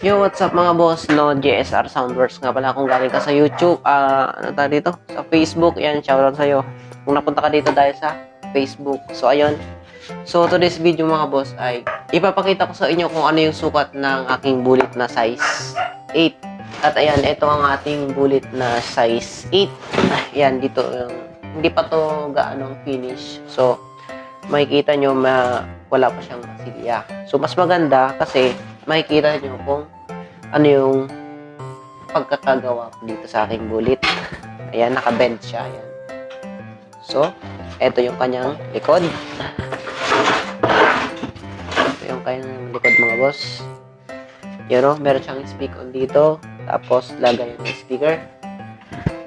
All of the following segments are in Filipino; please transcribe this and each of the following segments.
Yo, what's up mga boss? No, JSR Soundworks nga pala kung galing ka sa YouTube, ano tayo dito? Sa Facebook, yan, shoutout sa'yo. Kung napunta ka dito dahil sa Facebook. So, ayun. So, today's video mga boss ay ipapakita ko sa inyo kung ano yung sukat ng aking bullet na size 8. At ayan, ito ang ating bullet na size 8. Ayan, dito, hindi pa to gaano finish. So, makikita nyo wala pa siyang masilya. So, mas maganda kasi makikita nyo kung ano yung pagkakagawa ko dito sa aking bullet. Ayan, naka-bend siya. Ayan. So, ito yung kanyang likod. Ito yung kanyang likod mga boss. Yan o, meron siyang speak on dito. Tapos, lagay yung speaker.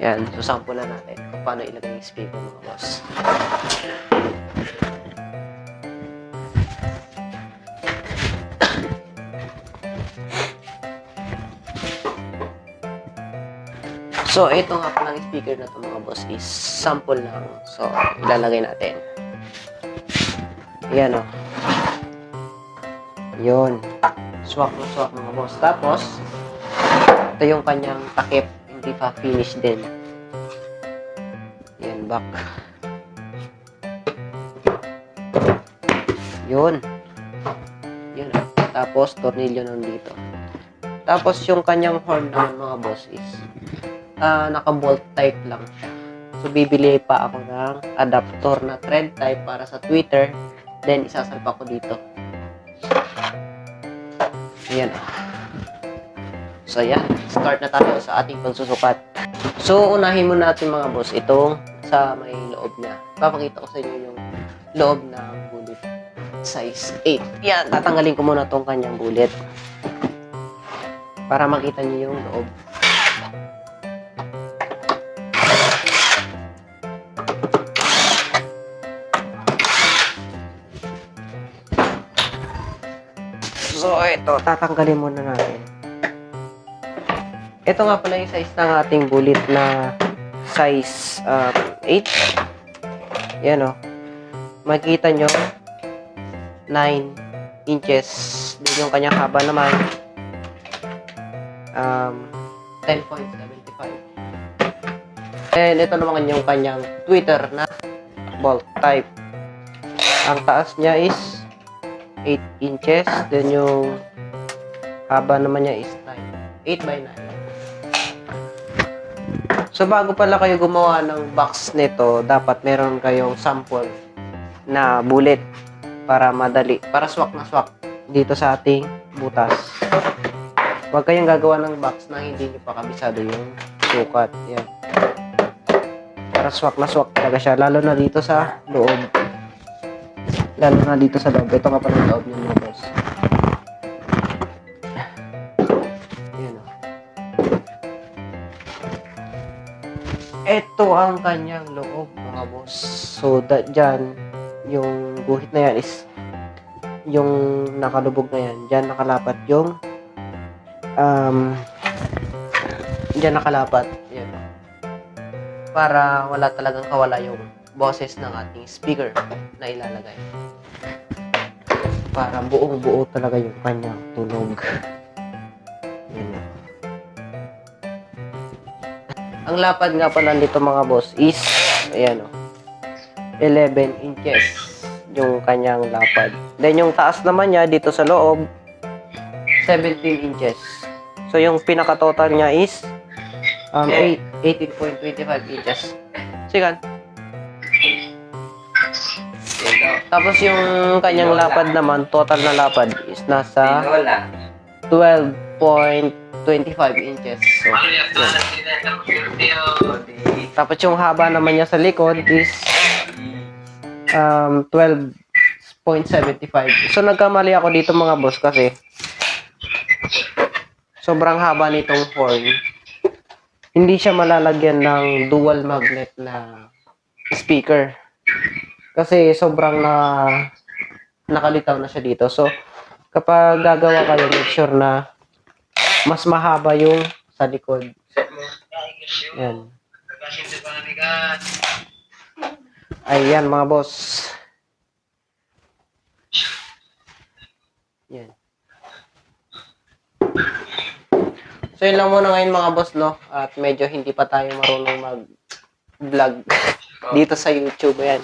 Ayan, so sample na natin kung paano ilagay yung speaker mga boss. So, ito nga palang speaker na ito mga boss is sample lang. So, ilalagay natin. Ayan o. Yun. Swak na swak mga boss. Tapos, ito yung kanyang takip. Hindi pa finish din. Ayan, back. Yun. Yun o. Tapos, tornilyo nandito. Tapos, yung kanyang horn naman mga boss is naka-bolt type lang siya. So, bibili pa ako ng adapter na thread type para sa tweeter. Then, isasalpa ko dito. Ayan. So, ayan. Start na tayo sa ating pagsusukat. So, unahin muna natin mga boss itong sa may loob niya. Papakita ko sa inyo yung loob ng bullet. Size 8. Yan. Tatanggalin ko muna itong kanyang bullet. Para makita niyo yung loob. So, ito, tatanggalin muna natin. Ito nga pala yung size ng ating bullet na size 8. Yan o. Makikita nyo, 9 inches. Din yung kanyang haba naman, 10.75. And ito naman yung kanyang tweeter na bolt type. Ang taas niya is 8 inches. Then yung haba naman niya is 8 by 9. So bago pala kayo gumawa ng box nito, dapat meron kayong sample na bullet para madali, para swak na swak dito sa ating butas. Huwag kayong gagawa ng box na hindi nyo pa kabisado yung sukat. Yan. Para swak na swak talaga siya, lalo na dito sa loob. Lalo na dito sa loob. Ito nga pala yung loob ng mga boss. Ayan o. Ito ang kanyang loob mga boss. So, dyan, yung guhit na yan is yung nakalubog na yan. Dyan nakalapat yung dyan nakalapat. Yan. Para wala talagang kawala yung boses ng ating speaker na ilalagay. Para buong-buo talaga yung kanyang tunog. Yan. Ang lapad nga pala nito mga boss is, ayan o, 11 inches yung kanyang lapad. Then yung taas naman niya dito sa loob, 17 inches. So yung pinaka-total niya is 18.25 inches. Sigan. Tapos yung kanyang lapad naman, total na lapad is nasa 12.25 inches. So, tapos yung haba naman niya sa likod is 12.75. So nagkamali ako dito mga boss kasi sobrang haba nitong horn. Hindi siya malalagyan ng dual magnet na speaker. Kasi sobrang nakalitaw na siya dito. So, kapag gagawa kayo, make sure na mas mahaba yung sa likod. Yan. Ayan mga boss. Yan. So, yun lang muna ngayon mga boss, no? At medyo hindi pa tayo marunong mag-vlog dito sa YouTube. Ayan.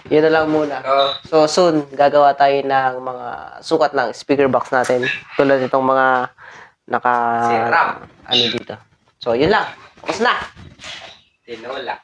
Yun na lang muna. So, soon, gagawa tayo ng mga sukat ng speaker box natin. Tulad nitong mga naka... ano dito. So, yun lang. Tapos na! Tinola.